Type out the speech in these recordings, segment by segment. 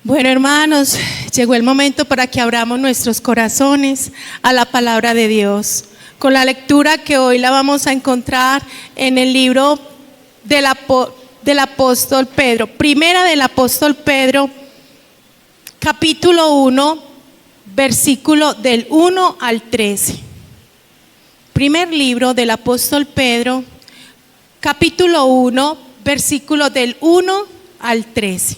Bueno, hermanos, llegó el momento para que abramos nuestros corazones a la palabra de Dios. Con la lectura que hoy la vamos a encontrar en el libro del apóstol Pedro. Primera del apóstol Pedro, capítulo 1, versículo del 1 al 13. Primer libro del apóstol Pedro, capítulo 1, versículo del 1 al 13.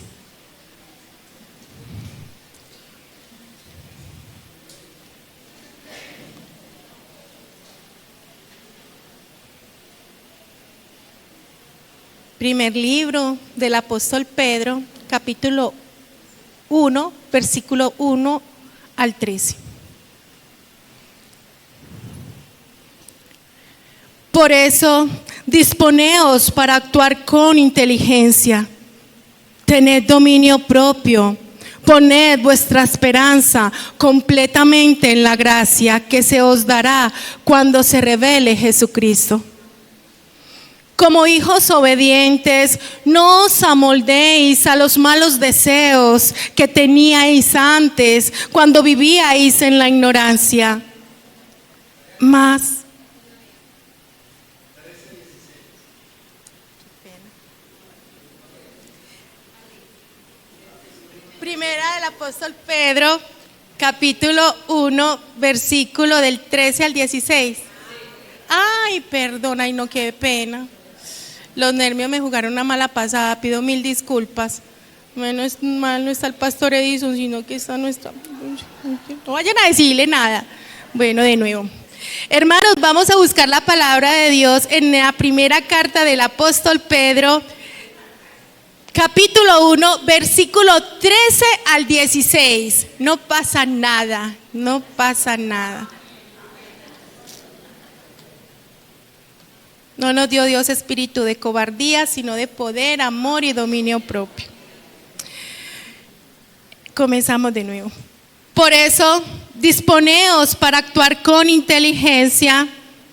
Primer libro del apóstol Pedro, capítulo 1, versículo 1 al 13. Por eso, disponeos para actuar con inteligencia, tened dominio propio, poned vuestra esperanza completamente en la gracia que se os dará cuando se revele Jesucristo. Como hijos obedientes, no os amoldéis a los malos deseos que teníais antes cuando vivíais en la ignorancia. Mas, primera del apóstol Pedro, capítulo 1, versículo del 13 al 16. Ay, perdón, ay no, qué pena. Los nervios me jugaron una mala pasada, pido 1000 disculpas. Menos mal no está el pastor Edison, sino que está nuestra... No vayan a decirle nada. Bueno, de nuevo. Hermanos, vamos a buscar la palabra de Dios en la primera carta del apóstol Pedro, capítulo 1, versículo 13 al 16. No pasa nada, no pasa nada. No nos dio Dios espíritu de cobardía, sino de poder, amor y dominio propio. Comenzamos de nuevo. Por eso, disponeos para actuar con inteligencia,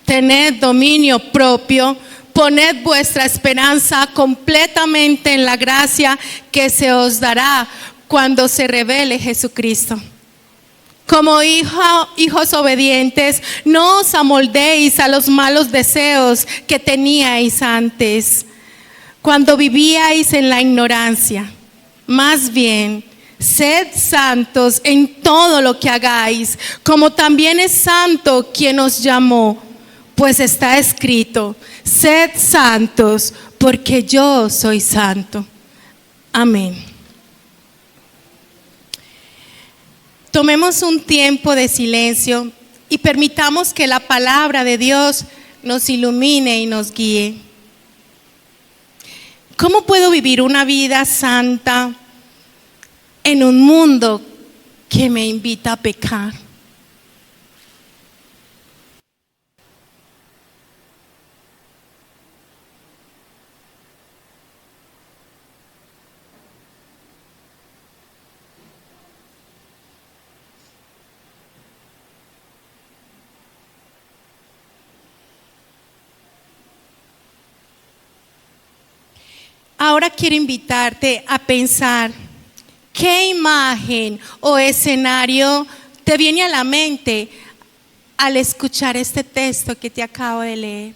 tened dominio propio, poned vuestra esperanza completamente en la gracia que se os dará cuando se revele Jesucristo. Como hijos obedientes, no os amoldéis a los malos deseos que teníais antes, cuando vivíais en la ignorancia. Más bien, sed santos en todo lo que hagáis, como también es santo quien os llamó, pues está escrito: sed santos, porque yo soy santo. Amén. Tomemos un tiempo de silencio y permitamos que la palabra de Dios nos ilumine y nos guíe. ¿Cómo puedo vivir una vida santa en un mundo que me invita a pecar? Ahora quiero invitarte a pensar, ¿qué imagen o escenario te viene a la mente al escuchar este texto que te acabo de leer?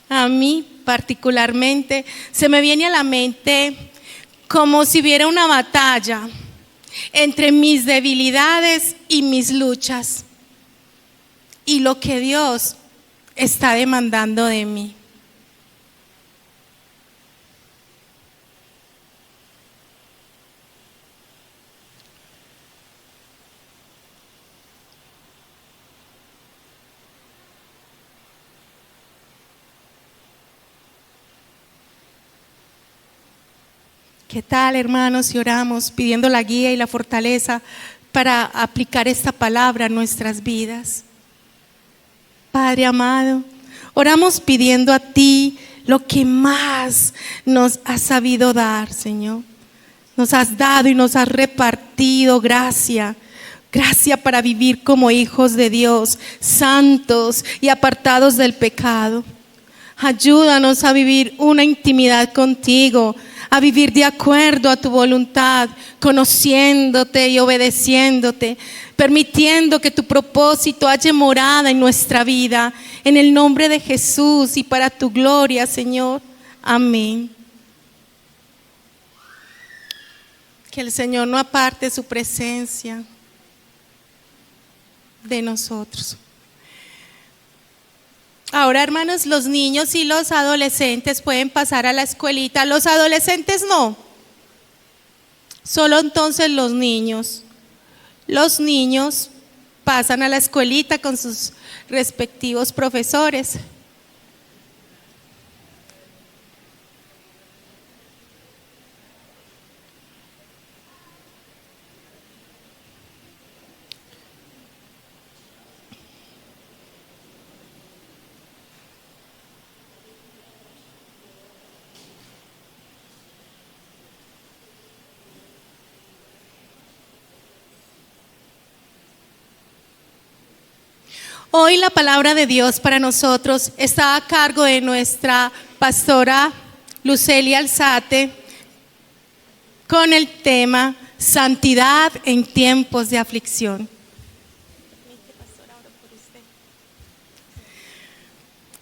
A mí particularmente se me viene a la mente como si hubiera una batalla entre mis debilidades y mis luchas y lo que Dios está demandando de mí. ¿Qué tal, hermanos, si oramos pidiendo la guía y la fortaleza para aplicar esta palabra a nuestras vidas? Padre amado, oramos pidiendo a ti lo que más nos has sabido dar, Señor. Nos has dado y nos has repartido gracia. Gracia para vivir como hijos de Dios, santos y apartados del pecado. Ayúdanos a vivir una intimidad contigo, a vivir de acuerdo a tu voluntad, conociéndote y obedeciéndote, permitiendo que tu propósito haya morada en nuestra vida, en el nombre de Jesús y para tu gloria, Señor. Amén. Que el Señor no aparte su presencia de nosotros. Ahora, hermanos, los niños y los adolescentes pueden pasar a la escuelita. Los adolescentes no. Solo entonces los niños. Los niños pasan a la escuelita con sus respectivos profesores. Hoy la palabra de Dios para nosotros está a cargo de nuestra pastora Lucelia Alzate con el tema Santidad en tiempos de aflicción.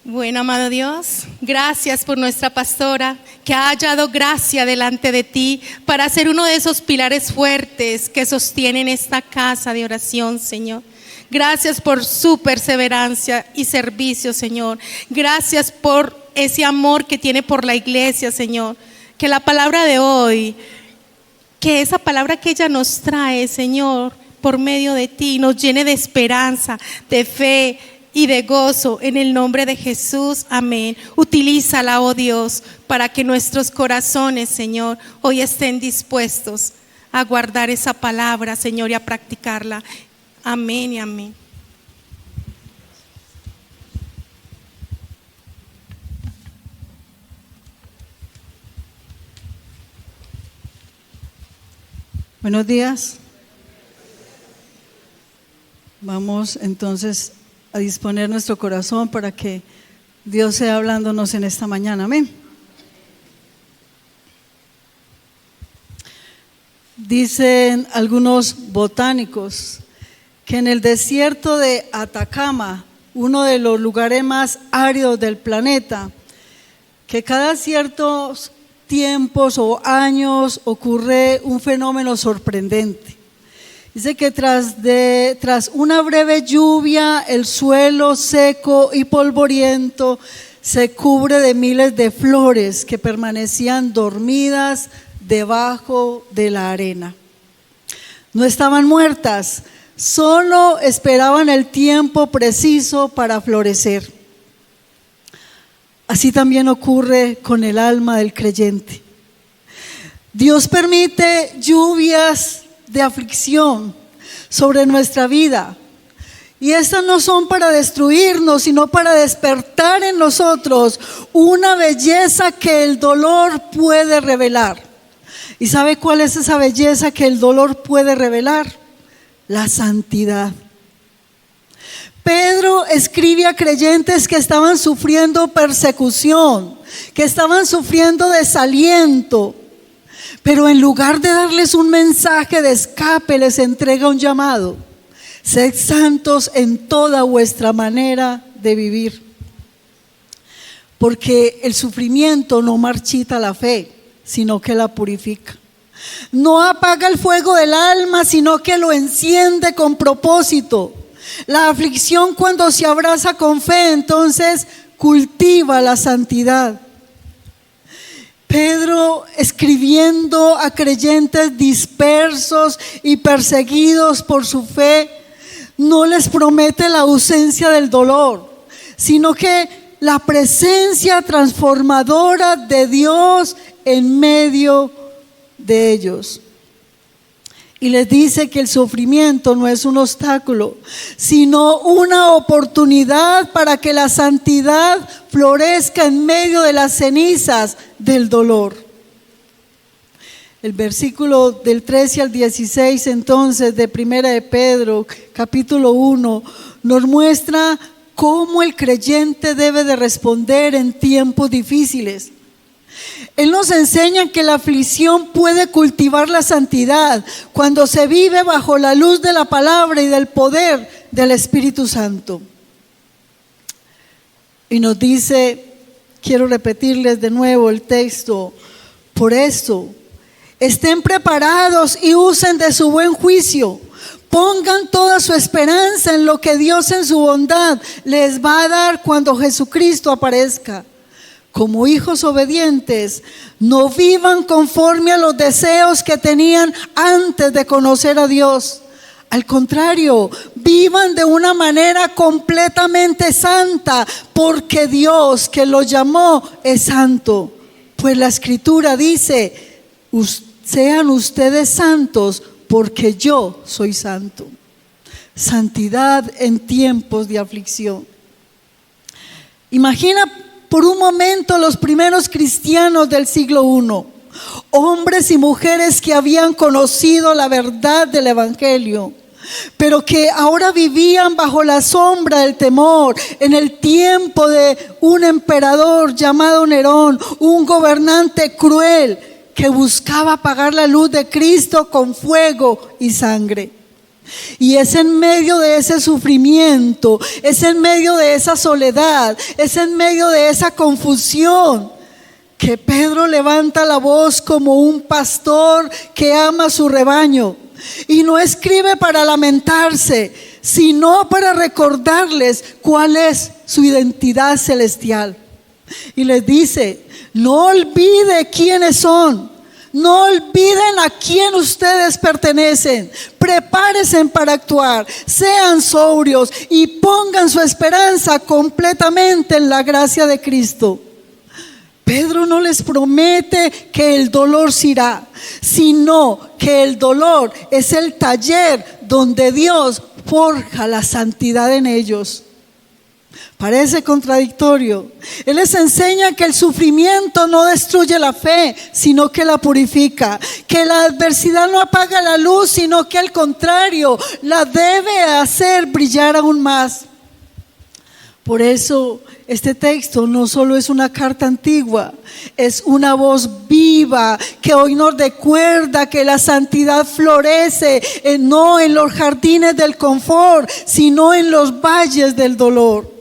Bueno, amado Dios, gracias por nuestra pastora que ha hallado gracia delante de ti para ser uno de esos pilares fuertes que sostienen esta casa de oración, Señor. Gracias por su perseverancia y servicio, Señor. Gracias por ese amor que tiene por la iglesia, Señor. Que la palabra de hoy, que esa palabra que ella nos trae, Señor, por medio de ti, nos llene de esperanza, de fe y de gozo en el nombre de Jesús. Amén. Utilízala, oh Dios, para que nuestros corazones, Señor, hoy estén dispuestos a guardar esa palabra, Señor, y a practicarla. Amén y amén. Buenos días. Vamos entonces a disponer nuestro corazón para que Dios sea hablándonos en esta mañana. Amén. Dicen algunos botánicos que en el desierto de Atacama, uno de los lugares más áridos del planeta, que cada ciertos tiempos o años ocurre un fenómeno sorprendente. Dice que tras una breve lluvia, el suelo seco y polvoriento se cubre de miles de flores que permanecían dormidas debajo de la arena. No estaban muertas, solo esperaban el tiempo preciso para florecer. Así también ocurre con el alma del creyente. Dios permite lluvias de aflicción sobre nuestra vida, y estas no son para destruirnos, sino para despertar en nosotros una belleza que el dolor puede revelar. ¿Y sabe cuál es esa belleza que el dolor puede revelar? La santidad. Pedro escribe a creyentes que estaban sufriendo persecución, que estaban sufriendo desaliento, pero en lugar de darles un mensaje de escape, les entrega un llamado: sed santos en toda vuestra manera de vivir. Porque el sufrimiento no marchita la fe, sino que la purifica. No apaga el fuego del alma, sino que lo enciende con propósito. La aflicción, cuando se abraza con fe, entonces cultiva la santidad. Pedro, escribiendo a creyentes dispersos y perseguidos por su fe, no les promete la ausencia del dolor, sino que la presencia transformadora de Dios en medio de ellos. Y les dice que el sufrimiento no es un obstáculo, sino una oportunidad para que la santidad florezca en medio de las cenizas del dolor. El versículo del 13 al 16 entonces de Primera de Pedro, capítulo 1, nos muestra cómo el creyente debe de responder en tiempos difíciles. Él nos enseña que la aflicción puede cultivar la santidad cuando se vive bajo la luz de la palabra y del poder del Espíritu Santo. Y nos dice, quiero repetirles de nuevo el texto: por eso, estén preparados y usen de su buen juicio. Pongan toda su esperanza en lo que Dios en su bondad les va a dar cuando Jesucristo aparezca. Como hijos obedientes, no vivan conforme a los deseos que tenían antes de conocer a Dios. Al contrario, vivan de una manera completamente santa, porque Dios que los llamó es santo. Pues la Escritura dice: sean ustedes santos porque yo soy santo. Santidad en tiempos de aflicción. Imagina por un momento los primeros cristianos del siglo I, hombres y mujeres que habían conocido la verdad del Evangelio, pero que ahora vivían bajo la sombra del temor, en el tiempo de un emperador llamado Nerón, un gobernante cruel que buscaba apagar la luz de Cristo con fuego y sangre. Y es en medio de ese sufrimiento, es en medio de esa soledad, es en medio de esa confusión que Pedro levanta la voz como un pastor que ama su rebaño. Y no escribe para lamentarse, sino para recordarles cuál es su identidad celestial. Y les dice: no olvide quiénes son. No olviden a quién ustedes pertenecen. Prepárense para actuar, sean sobrios y pongan su esperanza completamente en la gracia de Cristo. Pedro no les promete que el dolor se irá, sino que el dolor es el taller donde Dios forja la santidad en ellos. Parece contradictorio. Él les enseña que el sufrimiento no destruye la fe, sino que la purifica, que la adversidad no apaga la luz, sino que al contrario, la debe hacer brillar aún más. Por eso este texto no solo es una carta antigua, es una voz viva que hoy nos recuerda que la santidad florece no en los jardines del confort, sino en los valles del dolor.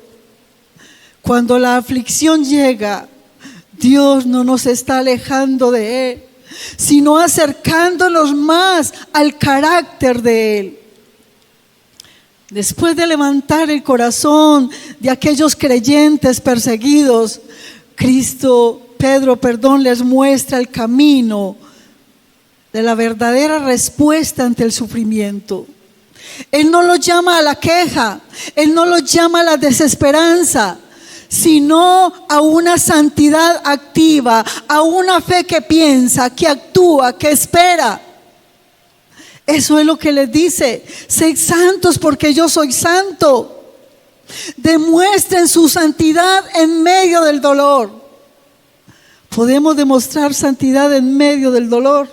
Cuando la aflicción llega, Dios no nos está alejando de Él, sino acercándonos más al carácter de Él. Después de levantar el corazón de aquellos creyentes perseguidos, Pedro les muestra el camino de la verdadera respuesta ante el sufrimiento. Él no los llama a la queja, Él no los llama a la desesperanza, sino a una santidad activa, a una fe que piensa, que actúa, que espera. Eso es lo que les dice: sed santos porque yo soy santo. Demuestren su santidad en medio del dolor. Podemos demostrar santidad en medio del dolor.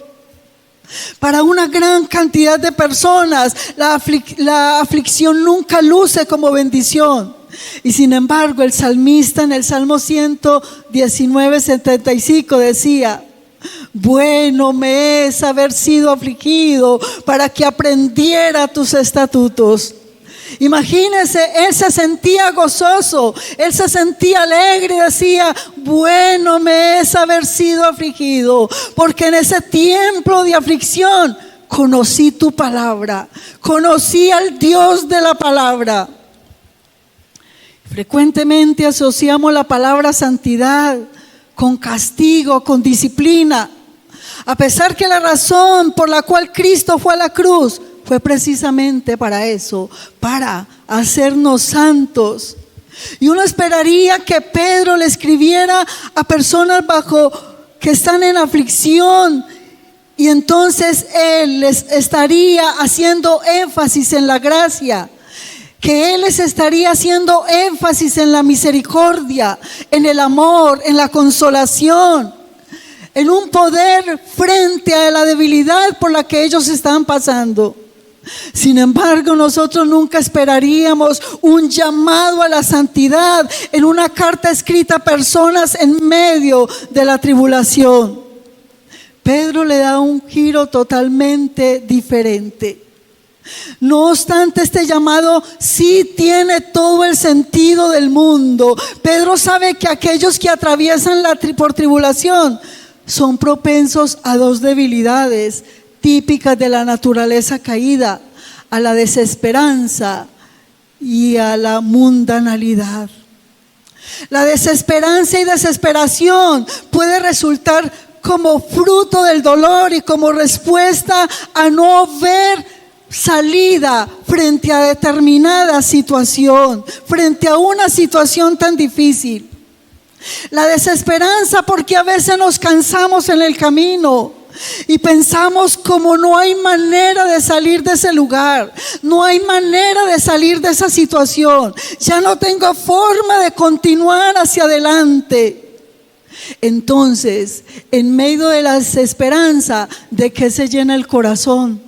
Para una gran cantidad de personas, la aflicción nunca luce como bendición. Y sin embargo, el salmista en el Salmo 119:75 decía: bueno me es haber sido afligido para que aprendiera tus estatutos. Imagínense, él se sentía gozoso, él se sentía alegre y decía: bueno me es haber sido afligido, porque en ese tiempo de aflicción conocí tu palabra, conocí al Dios de la palabra. Frecuentemente asociamos la palabra santidad con castigo, con disciplina, a pesar que la razón por la cual Cristo fue a la cruz fue precisamente para eso, para hacernos santos. Y uno esperaría que Pedro le escribiera a personas que están en aflicción, y entonces él les estaría haciendo énfasis en la gracia, que Él les estaría haciendo énfasis en la misericordia, en el amor, en la consolación, en un poder frente a la debilidad por la que ellos estaban pasando. Sin embargo, nosotros nunca esperaríamos un llamado a la santidad en una carta escrita a personas en medio de la tribulación. Pedro le da un giro totalmente diferente. No obstante, este llamado sí tiene todo el sentido del mundo. Pedro sabe que aquellos que atraviesan por tribulación son propensos a dos debilidades típicas de la naturaleza caída: a la desesperanza y a la mundanalidad. La desesperanza y desesperación puede resultar como fruto del dolor y como respuesta a no ver salida frente a determinada situación, frente a una situación tan difícil. La desesperanza porque a veces nos cansamos en el camino y pensamos como no hay manera de salir de ese lugar, no hay manera de salir de esa situación, ya no tengo forma de continuar hacia adelante. Entonces, en medio de la desesperanza, ¿de qué se llena el corazón?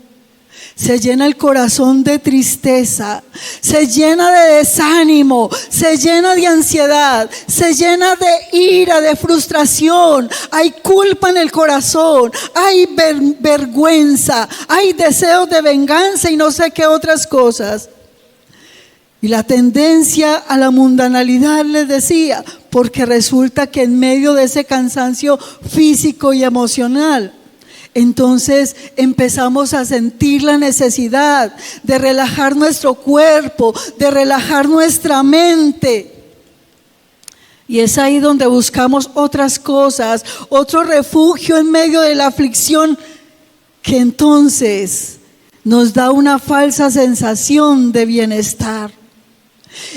Se llena el corazón de tristeza, se llena de desánimo, se llena de ansiedad, se llena de ira, de frustración. Hay culpa en el corazón, hay vergüenza, hay deseos de venganza y no sé qué otras cosas. Y la tendencia a la mundanalidad, les decía, porque resulta que en medio de ese cansancio físico y emocional, entonces empezamos a sentir la necesidad de relajar nuestro cuerpo, de relajar nuestra mente. Y es ahí donde buscamos otras cosas, otro refugio en medio de la aflicción, que entonces nos da una falsa sensación de bienestar.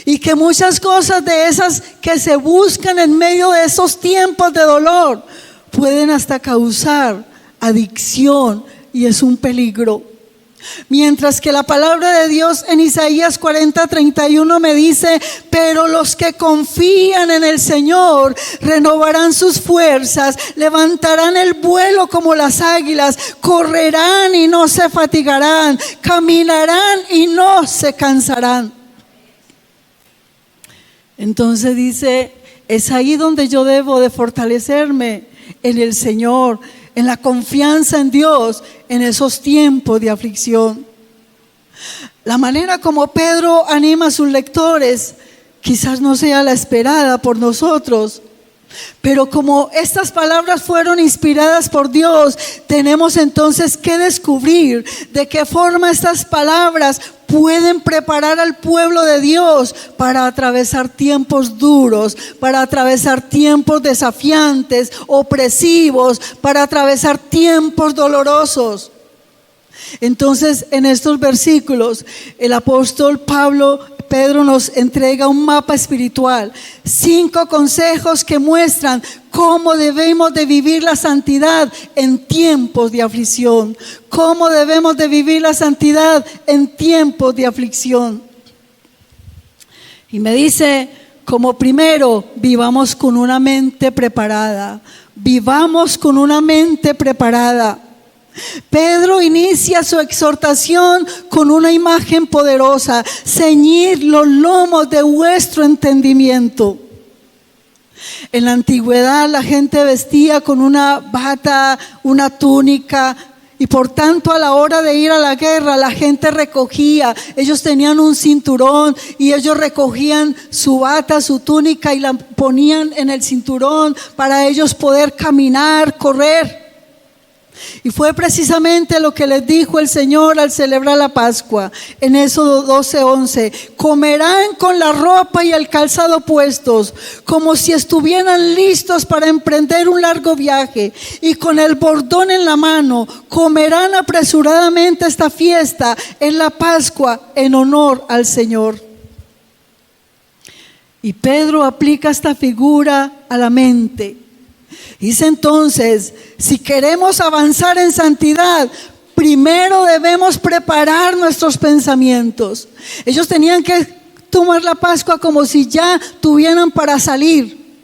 Y que muchas cosas de esas que se buscan en medio de esos tiempos de dolor pueden hasta causar adicción, y es un peligro. Mientras que la palabra de Dios en Isaías 40:31 me dice: pero los que confían en el Señor renovarán sus fuerzas, levantarán el vuelo como las águilas, correrán y no se fatigarán, caminarán y no se cansarán. Entonces dice, es ahí donde yo debo de fortalecerme en el Señor, en la confianza en Dios, en esos tiempos de aflicción. La manera como Pedro anima a sus lectores quizás no sea la esperada por nosotros, pero como estas palabras fueron inspiradas por Dios, tenemos entonces que descubrir de qué forma estas palabras pueden preparar al pueblo de Dios para atravesar tiempos duros, para atravesar tiempos desafiantes, opresivos, para atravesar tiempos dolorosos. Entonces, en estos versículos, el apóstol Pedro nos entrega un mapa espiritual, 5 consejos que muestran cómo debemos de vivir la santidad en tiempos de aflicción. Cómo debemos de vivir la santidad en tiempos de aflicción. Y me dice, como primero, vivamos con una mente preparada. Vivamos con una mente preparada. Pedro inicia su exhortación con una imagen poderosa: ceñid los lomos de vuestro entendimiento. En la antigüedad la gente vestía con una bata, una túnica, y por tanto a la hora de ir a la guerra la gente recogía, ellos tenían un cinturón y ellos recogían su bata, su túnica y la ponían en el cinturón para ellos poder caminar, correr. Y fue precisamente lo que les dijo el Señor al celebrar la Pascua en Éxodo 12:11: comerán con la ropa y el calzado puestos, como si estuvieran listos para emprender un largo viaje, y con el bordón en la mano comerán apresuradamente esta fiesta en la Pascua en honor al Señor. Y Pedro aplica esta figura a la mente. Dice entonces, si queremos avanzar en santidad, primero debemos preparar nuestros pensamientos. Ellos tenían que tomar la Pascua como si ya tuvieran para salir,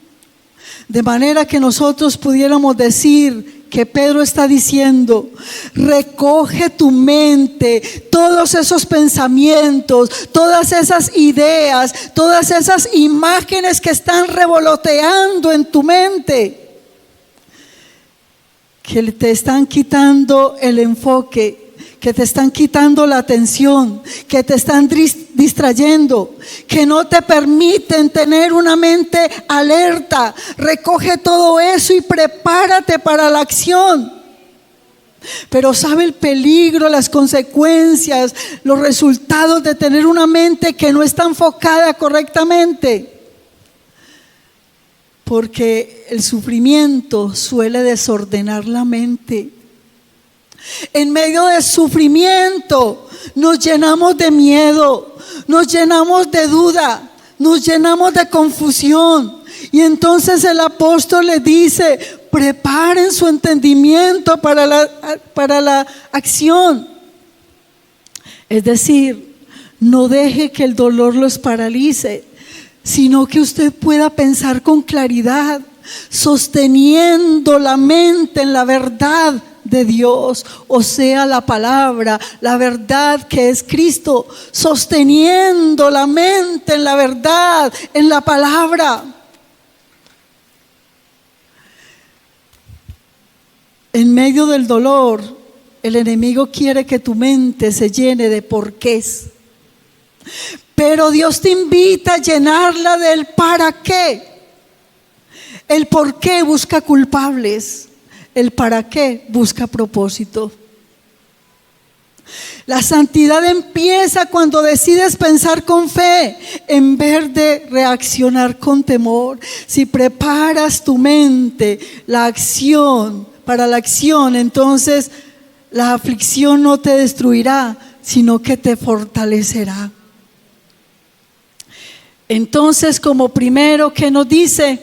de manera que nosotros pudiéramos decir que Pedro está diciendo: recoge tu mente, todos esos pensamientos, todas esas ideas, todas esas imágenes que están revoloteando en tu mente, que te están quitando el enfoque, que te están quitando la atención, que te están distrayendo, que no te permiten tener una mente alerta. Recoge todo eso y prepárate para la acción. Pero sabe el peligro, las consecuencias, los resultados de tener una mente que no está enfocada correctamente. Porque el sufrimiento suele desordenar la mente. En medio del sufrimiento nos llenamos de miedo, nos llenamos de duda, nos llenamos de confusión. Y entonces el apóstol le dice: preparen su entendimiento para la acción. Es decir, no deje que el dolor los paralice, sino que usted pueda pensar con claridad, sosteniendo la mente en la verdad de Dios, o sea, la palabra, la verdad que es Cristo, sosteniendo la mente en la verdad, en la palabra. En medio del dolor, el enemigo quiere que tu mente se llene de porqués. Pero Dios te invita a llenarla del para qué. El por qué busca culpables, el para qué busca propósito. La santidad empieza cuando decides pensar con fe en vez de reaccionar con temor. Si preparas tu mente, para la acción, entonces la aflicción no te destruirá, sino que te fortalecerá. Entonces, como primero, ¿qué nos dice?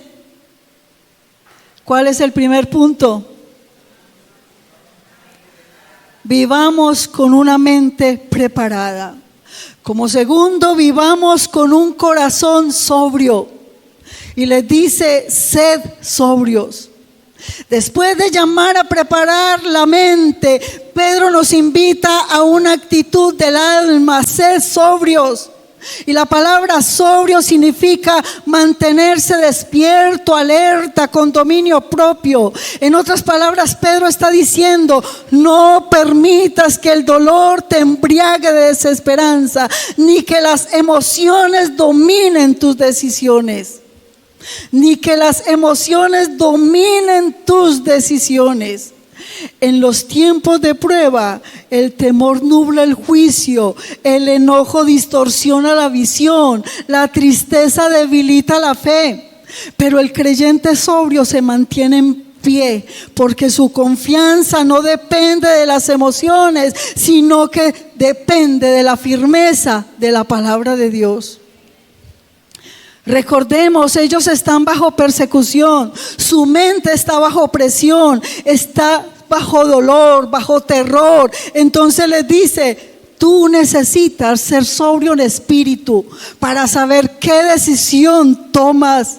¿Cuál es el primer punto? Vivamos con una mente preparada. Como segundo, vivamos con un corazón sobrio. Y les dice: sed sobrios. Después de llamar a preparar la mente, Pedro nos invita a una actitud del alma: sed sobrios. Y la palabra sobrio significa mantenerse despierto, alerta, con dominio propio. En otras palabras, Pedro está diciendo: no permitas que el dolor te embriague de desesperanza, ni que las emociones dominen tus decisiones. Ni que las emociones dominen tus decisiones. En los tiempos de prueba, el temor nubla el juicio, el enojo distorsiona la visión, la tristeza debilita la fe. Pero el creyente sobrio se mantiene en pie, porque su confianza no depende de las emociones, sino que depende de la firmeza de la palabra de Dios. Recordemos, ellos están bajo persecución, su mente está bajo presión, está bajo dolor, bajo terror. Entonces les dice: tú necesitas ser sobrio en espíritu para saber qué decisión tomas.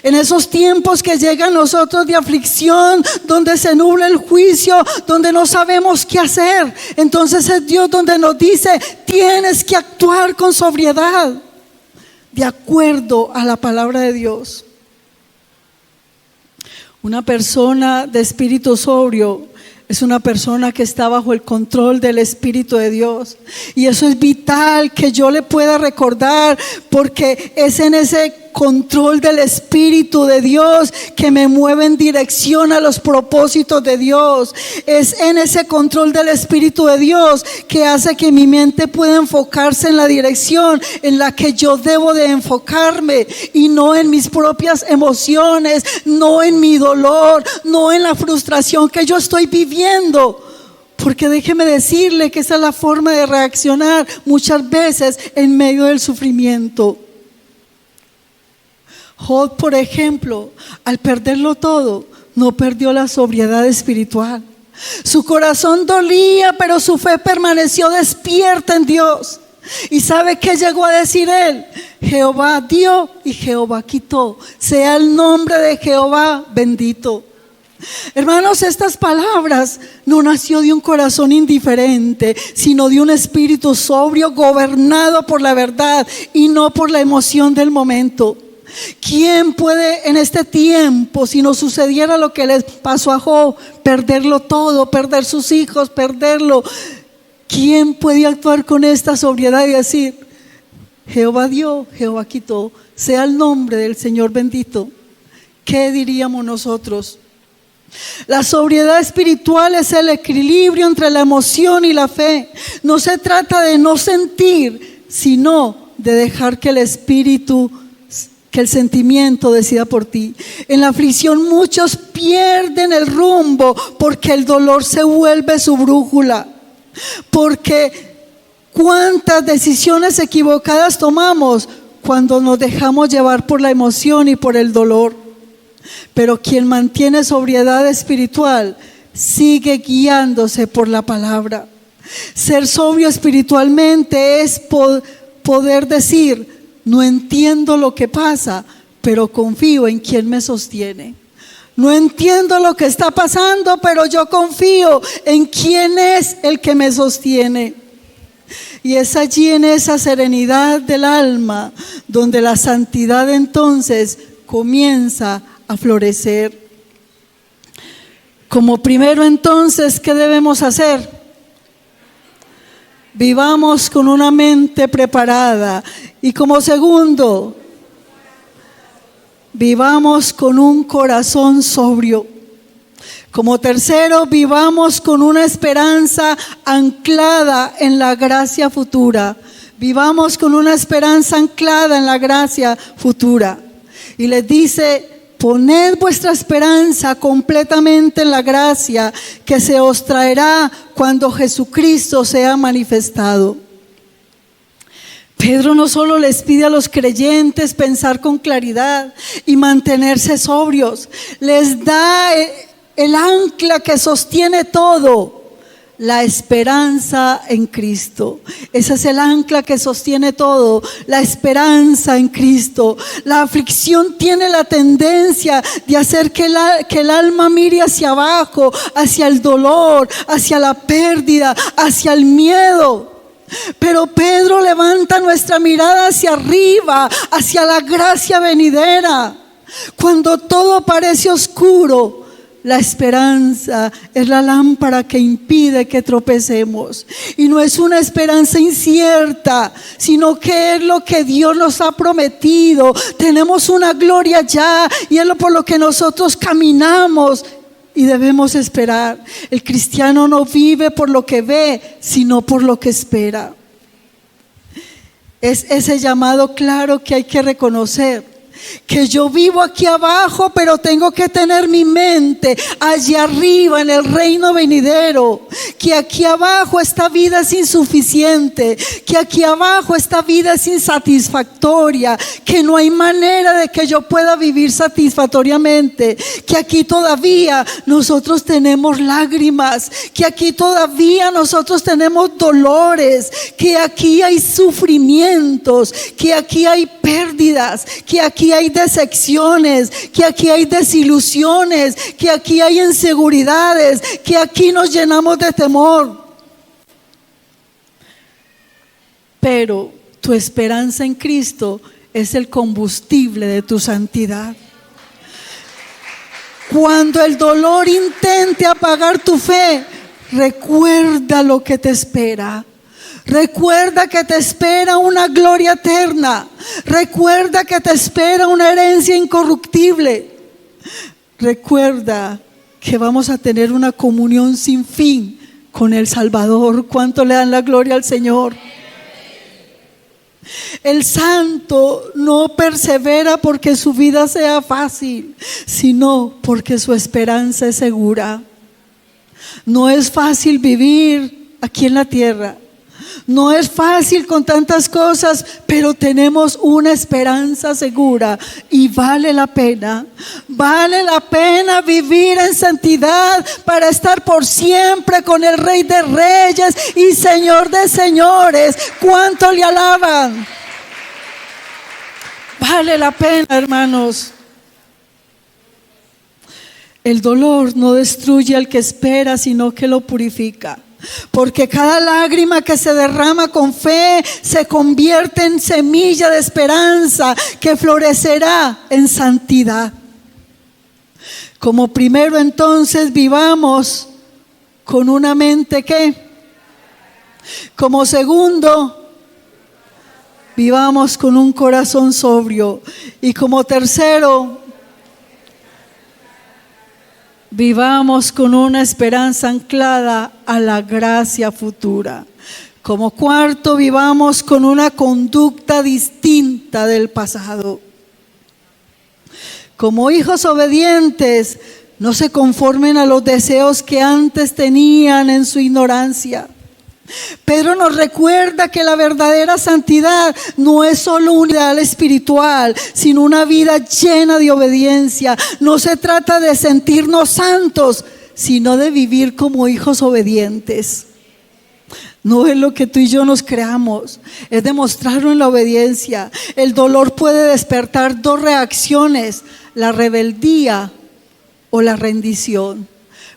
En esos tiempos que llegan nosotros de aflicción, donde se nubla el juicio, donde no sabemos qué hacer, entonces es Dios donde nos dice: tienes que actuar con sobriedad, de acuerdo a la palabra de Dios. Una persona de espíritu sobrio es una persona que está bajo el control del Espíritu de Dios. Y eso es vital que yo le pueda recordar, porque es en ese control del Espíritu de Dios que me mueve en dirección a los propósitos de Dios. Es en ese control del Espíritu de Dios que hace que mi mente pueda enfocarse en la dirección en la que yo debo de enfocarme, y no en mis propias emociones, no en mi dolor, no en la frustración que yo estoy viviendo. Porque déjeme decirle que esa es la forma de reaccionar muchas veces en medio del sufrimiento. Job, por ejemplo, al perderlo todo, no perdió la sobriedad espiritual. Su corazón dolía, pero su fe permaneció despierta en Dios. ¿Y sabe qué llegó a decir él? Jehová dio y Jehová quitó. Sea el nombre de Jehová bendito. Hermanos, estas palabras no nació de un corazón indiferente, sino de un espíritu sobrio, gobernado por la verdad y no por la emoción del momento. ¿Quién puede en este tiempo, si nos sucediera lo que les pasó a Job, perderlo todo, perder sus hijos, perderlo? ¿Quién puede actuar con esta sobriedad y decir: Jehová dio, Jehová quitó, sea el nombre del Señor bendito? ¿Qué diríamos nosotros? La sobriedad espiritual es el equilibrio entre la emoción y la fe. No se trata de no sentir, sino de dejar que el espíritu, que el sentimiento decida por ti. En la aflicción muchos pierden el rumbo porque el dolor se vuelve su brújula. Porque cuántas decisiones equivocadas tomamos cuando nos dejamos llevar por la emoción y por el dolor. Pero quien mantiene sobriedad espiritual sigue guiándose por la palabra. Ser sobrio espiritualmente es poder decir: no entiendo lo que pasa, pero confío en quien me sostiene. No entiendo lo que está pasando, pero yo confío en quien es el que me sostiene. Y es allí, en esa serenidad del alma, donde la santidad entonces comienza a florecer. Como primero, entonces, ¿qué debemos hacer? Vivamos con una mente preparada. Y como segundo, vivamos con un corazón sobrio. Como tercero, vivamos con una esperanza anclada en la gracia futura. Vivamos con una esperanza anclada en la gracia futura. Y les dice: poned vuestra esperanza completamente en la gracia que se os traerá cuando Jesucristo sea manifestado. Pedro no solo les pide a los creyentes pensar con claridad y mantenerse sobrios, les da el ancla que sostiene todo: la esperanza en Cristo. Ese es el ancla que sostiene todo, la esperanza en Cristo. La aflicción tiene la tendencia de hacer que el alma mire hacia abajo, hacia el dolor, hacia la pérdida, hacia el miedo. Pero Pedro levanta nuestra mirada hacia arriba, hacia la gracia venidera. Cuando todo parece oscuro, la esperanza es la lámpara que impide que tropecemos. Y no es una esperanza incierta, sino que es lo que Dios nos ha prometido. Tenemos una gloria ya, y es por lo que nosotros caminamos y debemos esperar. El cristiano no vive por lo que ve, sino por lo que espera. Es ese llamado claro que hay que reconocer: que yo vivo aquí abajo, pero tengo que tener mi mente allá arriba en el reino venidero. Que aquí abajo esta vida es insuficiente, que aquí abajo esta vida es insatisfactoria, que no hay manera de que yo pueda vivir satisfactoriamente, que aquí todavía nosotros tenemos lágrimas, que aquí todavía nosotros tenemos dolores, que aquí hay sufrimientos, que aquí hay pérdidas, que aquí hay decepciones, que aquí hay desilusiones, que aquí hay inseguridades, que aquí nos llenamos de temor. Pero tu esperanza en Cristo es el combustible de tu santidad. Cuando el dolor intente apagar tu fe, recuerda lo que te espera. Recuerda que te espera una gloria eterna. Recuerda que te espera una herencia incorruptible. Recuerda que vamos a tener una comunión sin fin con el Salvador. ¿Cuánto le dan la gloria al Señor? El santo no persevera porque su vida sea fácil, sino porque su esperanza es segura. No es fácil vivir aquí en la tierra. No es fácil con tantas cosas, pero tenemos una esperanza segura y vale la pena. Vale la pena vivir en santidad para estar por siempre con el Rey de Reyes y Señor de Señores. ¿Cuánto le alaban? Vale la pena, hermanos. El dolor no destruye al que espera, sino que lo purifica. Porque cada lágrima que se derrama con fe se convierte en semilla de esperanza que florecerá en santidad. Como primero, entonces, vivamos con una mente ¿qué? Como segundo, vivamos con un corazón sobrio. Y como tercero, vivamos con una esperanza anclada a la gracia futura. Como cuarto, vivamos con una conducta distinta del pasado. Como hijos obedientes, no se conformen a los deseos que antes tenían en su ignorancia. Pedro nos recuerda que la verdadera santidad no es solo un ideal espiritual, sino una vida llena de obediencia. No se trata de sentirnos santos, sino de vivir como hijos obedientes. No es lo que tú y yo nos creamos, es demostrarlo en la obediencia. El dolor puede despertar dos reacciones: la rebeldía o la rendición.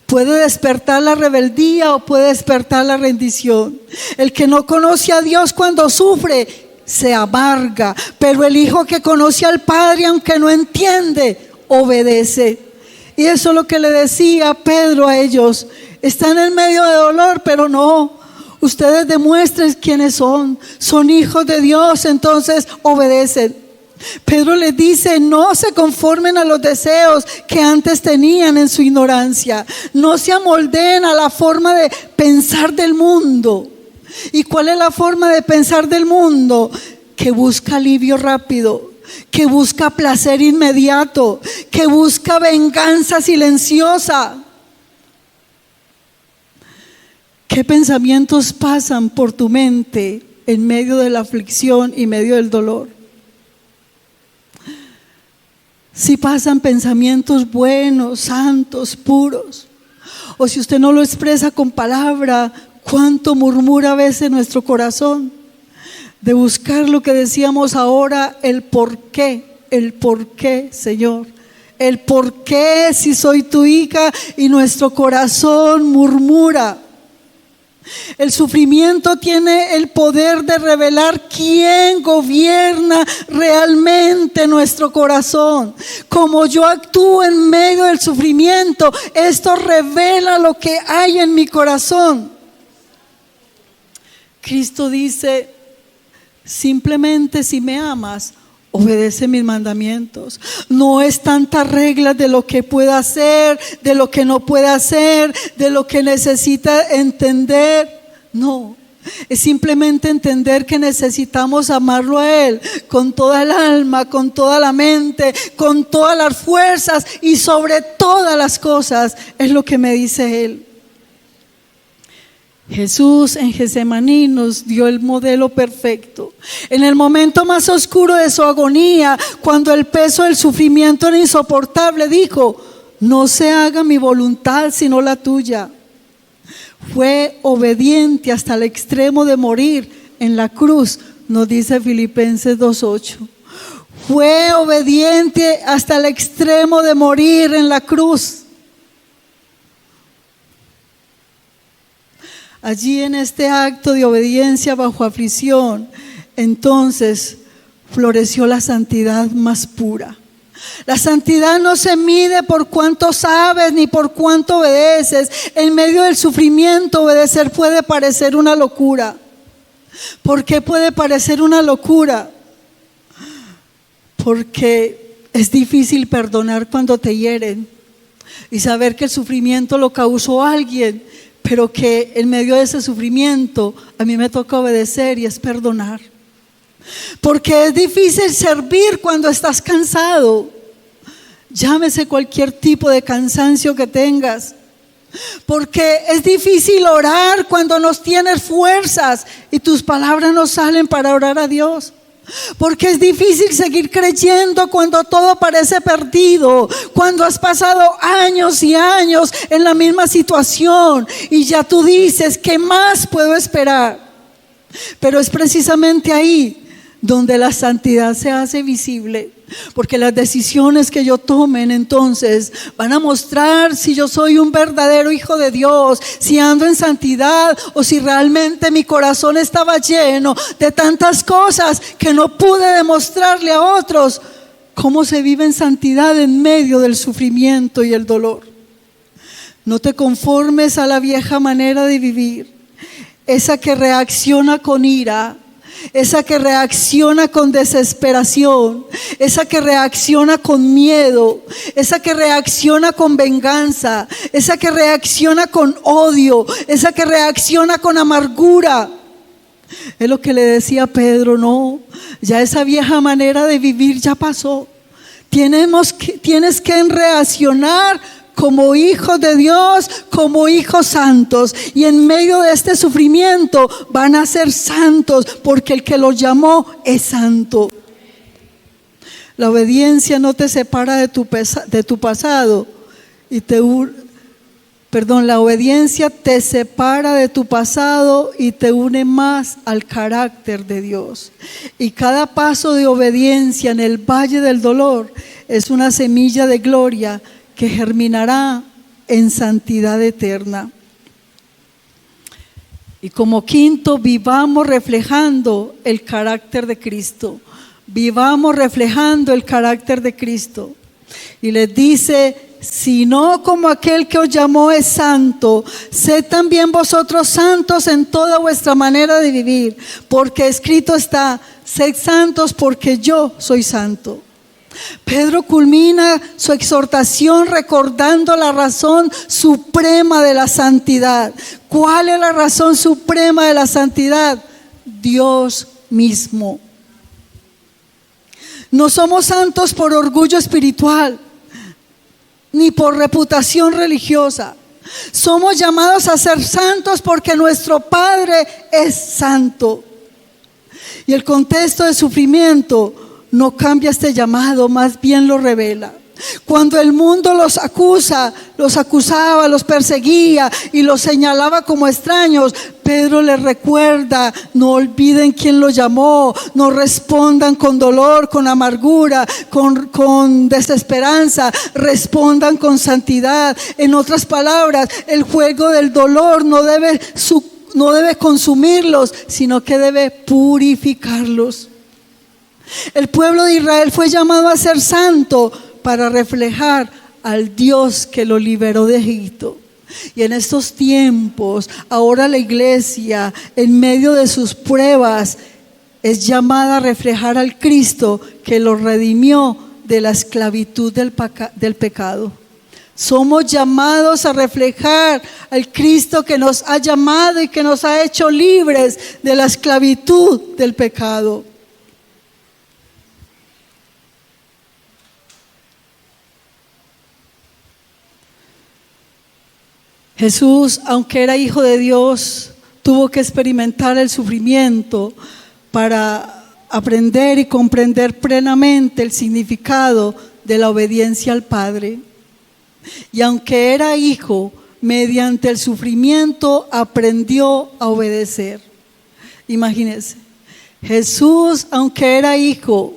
Puede despertar la rebeldía o puede despertar la rendición. El que no conoce a Dios cuando sufre se amarga, pero el hijo que conoce al Padre, aunque no entiende, obedece. Y eso es lo que le decía Pedro a ellos. Están en medio de dolor, pero no. Ustedes demuestren quiénes son. Son hijos de Dios, entonces obedecen. Pedro les dice: no se conformen a los deseos que antes tenían en su ignorancia. No se amoldeen a la forma de pensar del mundo. ¿Y cuál es la forma de pensar del mundo? Que busca alivio rápido, que busca placer inmediato, que busca venganza silenciosa. ¿Qué pensamientos pasan por tu mente en medio de la aflicción y medio del dolor? Si pasan pensamientos buenos, santos, puros, o si usted no lo expresa con palabra, cuánto murmura a veces nuestro corazón, de buscar lo que decíamos ahora, el por qué, Señor, el por qué si soy tu hija, y nuestro corazón murmura. El sufrimiento tiene el poder de revelar quién gobierna realmente nuestro corazón. Como yo actúo en medio del sufrimiento, esto revela lo que hay en mi corazón. Cristo dice: simplemente si me amas, obedece mis mandamientos. No es tantas reglas de lo que pueda hacer, de lo que no puede hacer, de lo que necesita entender. No, es simplemente entender que necesitamos amarlo a Él con toda el alma, con toda la mente, con todas las fuerzas y sobre todas las cosas. Es lo que me dice Él. Jesús en Getsemaní nos dio el modelo perfecto. En el momento más oscuro de su agonía, cuando el peso del sufrimiento era insoportable, dijo: no se haga mi voluntad sino la tuya. Fue obediente hasta el extremo de morir en la cruz, nos dice Filipenses 2:8. Fue obediente hasta el extremo de morir en la cruz. Allí, en este acto de obediencia bajo aflicción, entonces floreció la santidad más pura. La santidad no se mide por cuánto sabes ni por cuánto obedeces. En medio del sufrimiento, obedecer puede parecer una locura. ¿Por qué puede parecer una locura? Porque es difícil perdonar cuando te hieren y saber que el sufrimiento lo causó alguien, pero que en medio de ese sufrimiento a mí me toca obedecer y es perdonar. Porque es difícil servir cuando estás cansado, llámese cualquier tipo de cansancio que tengas. Porque es difícil orar cuando no tienes fuerzas y tus palabras no salen para orar a Dios. Porque es difícil seguir creyendo cuando todo parece perdido, cuando has pasado años y años en la misma situación y ya tú dices: ¿qué más puedo esperar? Pero es precisamente ahí donde la santidad se hace visible. Porque las decisiones que yo tomen entonces van a mostrar si yo soy un verdadero hijo de Dios, si ando en santidad o si realmente mi corazón estaba lleno de tantas cosas que no pude demostrarle a otros cómo se vive en santidad en medio del sufrimiento y el dolor. No te conformes a la vieja manera de vivir, esa que reacciona con ira, esa que reacciona con desesperación, esa que reacciona con miedo, esa que reacciona con venganza, esa que reacciona con odio, esa que reacciona con amargura. Es lo que le decía a Pedro: no, ya esa vieja manera de vivir ya pasó. Tienes que reaccionar como hijos de Dios, como hijos santos, y en medio de este sufrimiento van a ser santos, porque el que los llamó es santo. La obediencia no te separa de tu pasado la obediencia te separa de tu pasado y te une más al carácter de Dios. Y cada paso de obediencia en el valle del dolor es una semilla de gloria que germinará en santidad eterna. Y como quinto, vivamos reflejando el carácter de Cristo. Vivamos reflejando el carácter de Cristo. Y les dice: sino como aquel que os llamó es santo, sed también vosotros santos en toda vuestra manera de vivir, porque escrito está: sed santos porque yo soy santo. Pedro culmina su exhortación recordando la razón suprema de la santidad. ¿Cuál es la razón suprema de la santidad? Dios mismo. No somos santos por orgullo espiritual, ni por reputación religiosa. Somos llamados a ser santos porque nuestro Padre es santo. Y el contexto de sufrimiento no cambia este llamado, más bien lo revela. Cuando el mundo los acusaba, los perseguía y los señalaba como extraños, Pedro les recuerda: no olviden quién los llamó, no respondan con dolor, con amargura, con desesperanza, respondan con santidad. En otras palabras, el juego del dolor no debe consumirlos, sino que debe purificarlos. El pueblo de Israel fue llamado a ser santo para reflejar al Dios que lo liberó de Egipto. Y en estos tiempos, ahora la iglesia, en medio de sus pruebas, es llamada a reflejar al Cristo que lo redimió de la esclavitud del pecado. Somos llamados a reflejar al Cristo que nos ha llamado y que nos ha hecho libres de la esclavitud del pecado. Jesús, aunque era hijo de Dios, tuvo que experimentar el sufrimiento para aprender y comprender plenamente el significado de la obediencia al Padre. Y aunque era hijo, mediante el sufrimiento aprendió a obedecer. Imagínense, Jesús, aunque era hijo,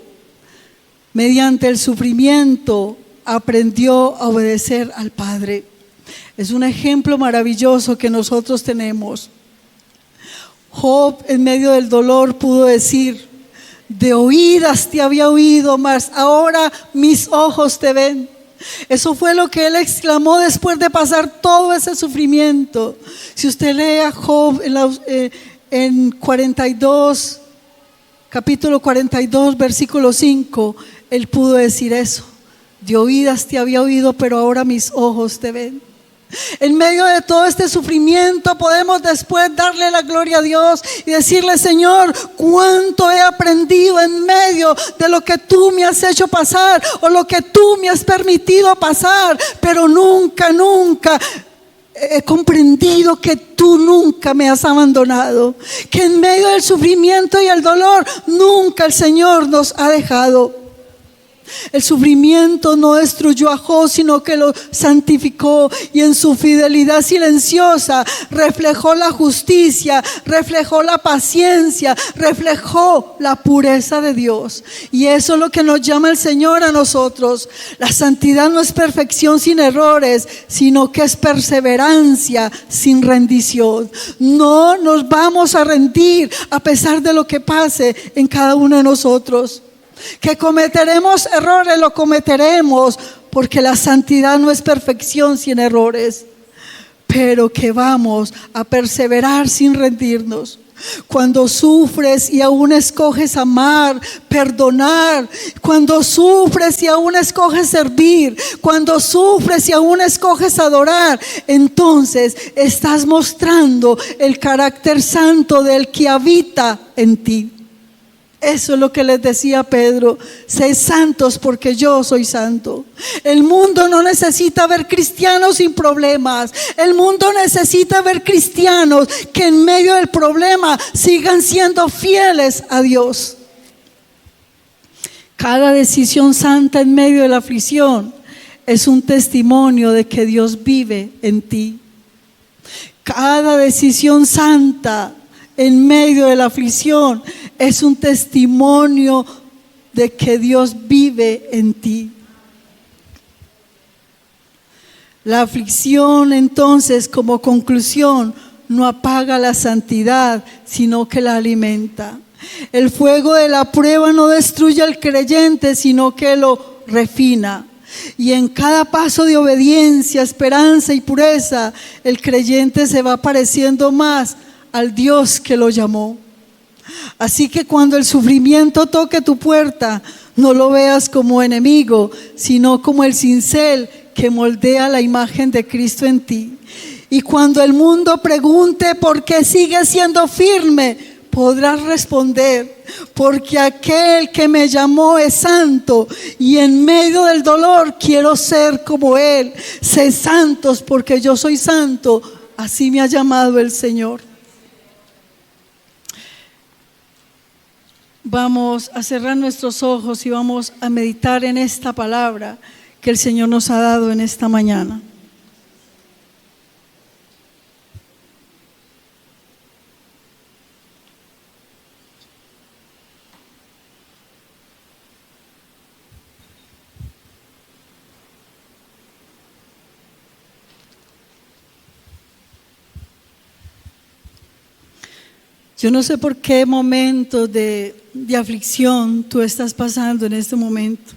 mediante el sufrimiento aprendió a obedecer al Padre. Es un ejemplo maravilloso que nosotros tenemos. Job, en medio del dolor, pudo decir: de oídas te había oído, mas ahora mis ojos te ven. Eso fue lo que él exclamó después de pasar todo ese sufrimiento. Si usted lee a Job en 42, capítulo 42, versículo 5, él pudo decir eso: de oídas te había oído, pero ahora mis ojos te ven. En medio de todo este sufrimiento podemos después darle la gloria a Dios y decirle: Señor, cuánto he aprendido en medio de lo que tú me has hecho pasar o lo que tú me has permitido pasar, pero nunca he comprendido que tú nunca me has abandonado, que en medio del sufrimiento y el dolor nunca el Señor nos ha dejado. El sufrimiento no destruyó a Job, sino que lo santificó, y en su fidelidad silenciosa reflejó la justicia, reflejó la paciencia, reflejó la pureza de Dios. Y eso es lo que nos llama el Señor a nosotros. La santidad no es perfección sin errores, sino que es perseverancia sin rendición. No nos vamos a rendir a pesar de lo que pase en cada uno de nosotros. Que cometeremos errores, lo cometeremos, porque la santidad no es perfección sin errores, pero que vamos a perseverar sin rendirnos. Cuando sufres y aún escoges amar, perdonar, cuando sufres y aún escoges servir, cuando sufres y aún escoges adorar, entonces estás mostrando el carácter santo del que habita en ti. Eso es lo que les decía Pedro: sed santos porque yo soy santo. El mundo no necesita ver cristianos sin problemas. El mundo necesita ver cristianos que en medio del problema sigan siendo fieles a Dios. Cada decisión santa en medio de la aflicción es un testimonio de que Dios vive en ti. Cada decisión santa en medio de la aflicción es un testimonio de que Dios vive en ti. La aflicción, entonces, como conclusión, no apaga la santidad, sino que la alimenta. El fuego de la prueba no destruye al creyente, sino que lo refina. Y en cada paso de obediencia, esperanza y pureza, el creyente se va pareciendo más al Dios que lo llamó. Así que cuando el sufrimiento toque tu puerta, no lo veas como enemigo, sino como el cincel que moldea la imagen de Cristo en ti. Y cuando el mundo pregunte por qué sigues siendo firme, podrás responder: porque aquel que me llamó es santo, y en medio del dolor quiero ser como Él. Sé santos porque yo soy santo, así me ha llamado el Señor. Vamos a cerrar nuestros ojos y vamos a meditar en esta palabra que el Señor nos ha dado en esta mañana. Yo no sé por qué momentos de aflicción tú estás pasando en este momento.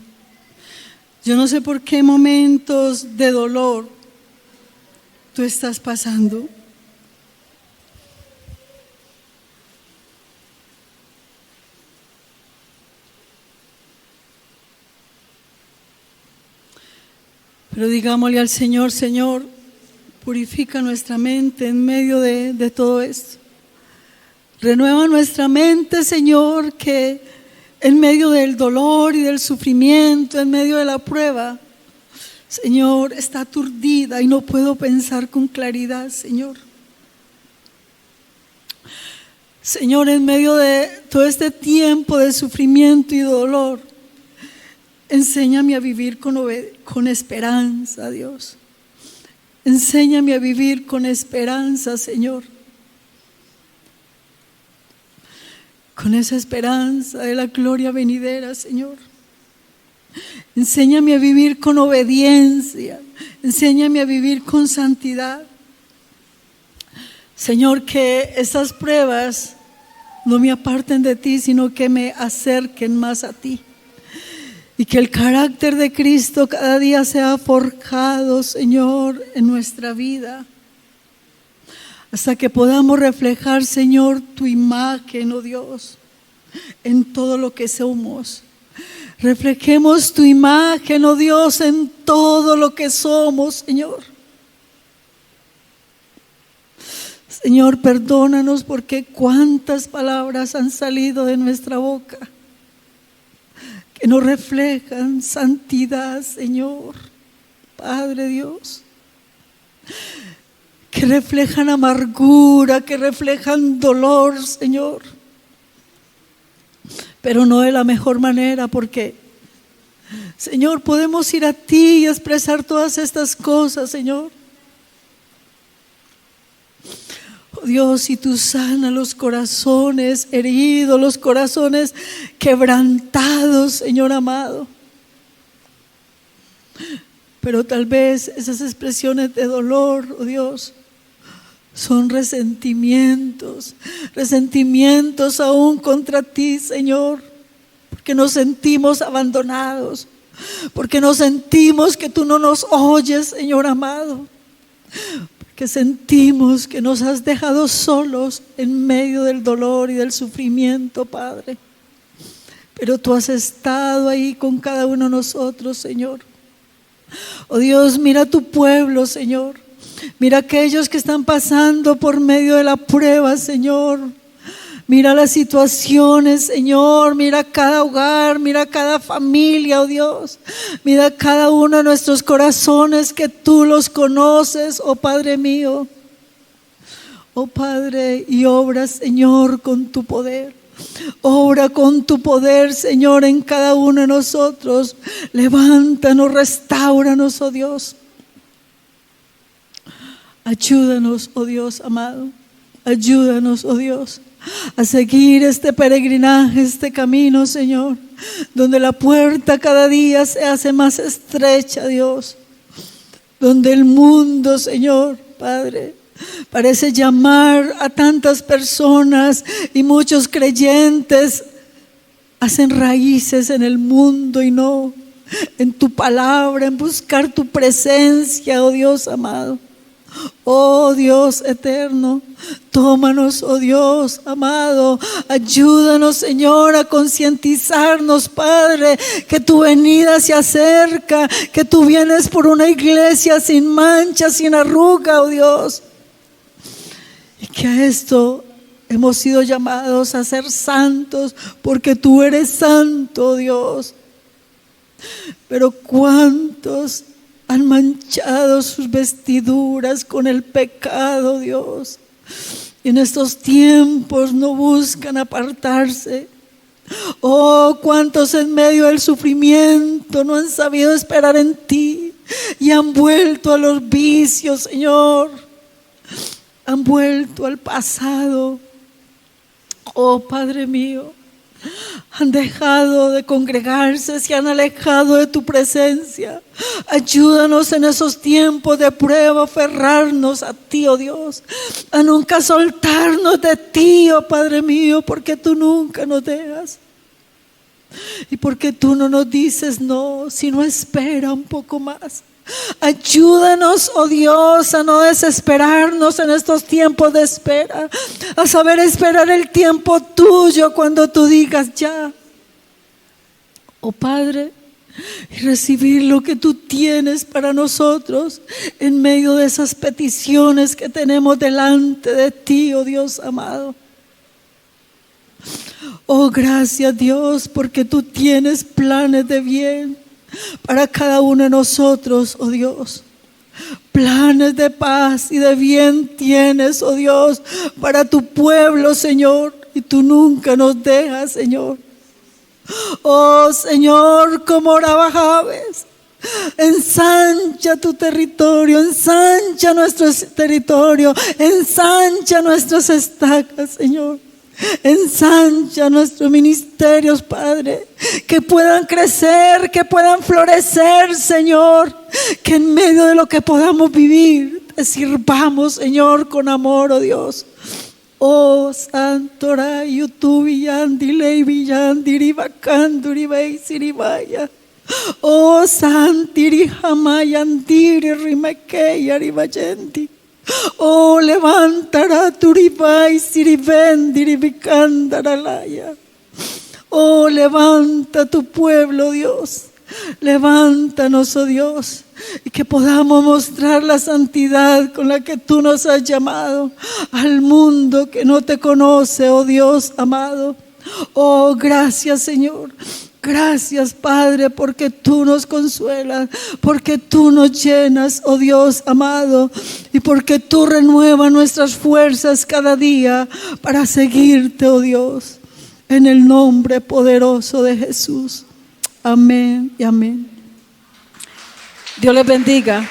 Yo no sé por qué momentos de dolor tú estás pasando. Pero digámosle al Señor: Señor, purifica nuestra mente en medio de todo esto. Renueva nuestra mente, Señor, que en medio del dolor y del sufrimiento, en medio de la prueba, Señor, está aturdida y no puedo pensar con claridad, Señor. Señor, en medio de todo este tiempo de sufrimiento y dolor, enséñame a vivir con esperanza, Dios. Enséñame a vivir con esperanza, Señor. Con esa esperanza de la gloria venidera, Señor. Enséñame a vivir con obediencia. Enséñame a vivir con santidad. Señor, que esas pruebas no me aparten de ti, sino que me acerquen más a ti. Y que el carácter de Cristo cada día sea forjado, Señor, en nuestra vida. Hasta que podamos reflejar, Señor, tu imagen, oh Dios, en todo lo que somos. Reflejemos tu imagen, oh Dios, en todo lo que somos, Señor. Señor, perdónanos porque cuántas palabras han salido de nuestra boca que no reflejan santidad, Señor, Padre Dios. Que reflejan amargura, que reflejan dolor, Señor. Pero no de la mejor manera, porque Señor, podemos ir a ti y expresar todas estas cosas, Señor. Oh Dios, si tú sanas los corazones heridos, los corazones quebrantados, Señor amado. Pero tal vez esas expresiones de dolor, oh Dios, son resentimientos aún contra ti, Señor, porque nos sentimos abandonados, porque nos sentimos que tú no nos oyes, Señor amado, porque sentimos que nos has dejado solos en medio del dolor y del sufrimiento, Padre. Pero tú has estado ahí con cada uno de nosotros, Señor. Oh Dios, mira a tu pueblo, Señor. Mira a aquellos que están pasando por medio de la prueba, Señor. Mira las situaciones, Señor. Mira cada hogar, mira cada familia, oh Dios. Mira cada uno de nuestros corazones que tú los conoces, oh Padre mío. Oh Padre, y obra, Señor, con tu poder. Obra con tu poder, Señor, en cada uno de nosotros. Levántanos, restáuranos, oh Dios. Ayúdanos, oh Dios amado. Ayúdanos, oh Dios, a seguir este peregrinaje, este camino, Señor, donde la puerta cada día se hace más estrecha, Dios. Donde el mundo, Señor, Padre, parece llamar a tantas personas y muchos creyentes hacen raíces en el mundo y no en tu palabra, en buscar tu presencia, oh Dios amado. Oh Dios eterno, tómanos, oh Dios amado, ayúdanos, Señor, a concientizarnos, Padre, que tu venida se acerca, que tú vienes por una iglesia sin mancha, sin arruga, oh Dios. Y que a esto hemos sido llamados a ser santos, porque tú eres santo, Dios. Pero ¿cuántos han manchado sus vestiduras con el pecado, Dios? Y en estos tiempos no buscan apartarse. Oh, cuántos en medio del sufrimiento no han sabido esperar en ti y han vuelto a los vicios, Señor. Han vuelto al pasado. Oh Padre mío, han dejado de congregarse, se han alejado de tu presencia. Ayúdanos en esos tiempos de prueba a aferrarnos a ti, oh Dios, a nunca soltarnos de ti, oh Padre mío, porque tú nunca nos dejas y porque tú no nos dices no, sino espera un poco más. Ayúdanos, oh Dios, a no desesperarnos en estos tiempos de espera, a saber esperar el tiempo tuyo cuando tú digas ya, oh Padre, y recibir lo que tú tienes para nosotros en medio de esas peticiones que tenemos delante de ti, oh Dios amado. Oh, gracias, Dios, porque tú tienes planes de bien para cada uno de nosotros, oh Dios. Planes de paz y de bien tienes, oh Dios, para tu pueblo, Señor. Y tú nunca nos dejas, Señor. Oh Señor, como oraba Jabes, ensancha tu territorio, ensancha nuestro territorio, ensancha nuestras estacas, Señor. Ensancha nuestros ministerios, Padre, que puedan crecer, que puedan florecer, Señor, que en medio de lo que podamos vivir te sirvamos, Señor, con amor, oh Dios. Oh Santo Ray, Utubi Yandi Leibi Yandiri Bakanduri Beisiribaya. Oh Santiri Hamayandiri Rimekei Aribayenti. Oh, levantará Turibay Sirivendiri Vikandaralaya. Oh, levanta tu pueblo, Dios. Levántanos, oh Dios, y que podamos mostrar la santidad con la que tú nos has llamado al mundo que no te conoce, oh Dios amado. Oh, gracias, Señor. Gracias, Padre, porque tú nos consuelas, porque tú nos llenas, oh Dios amado, y porque tú renuevas nuestras fuerzas cada día para seguirte, oh Dios, en el nombre poderoso de Jesús. Amén y amén. Dios les bendiga.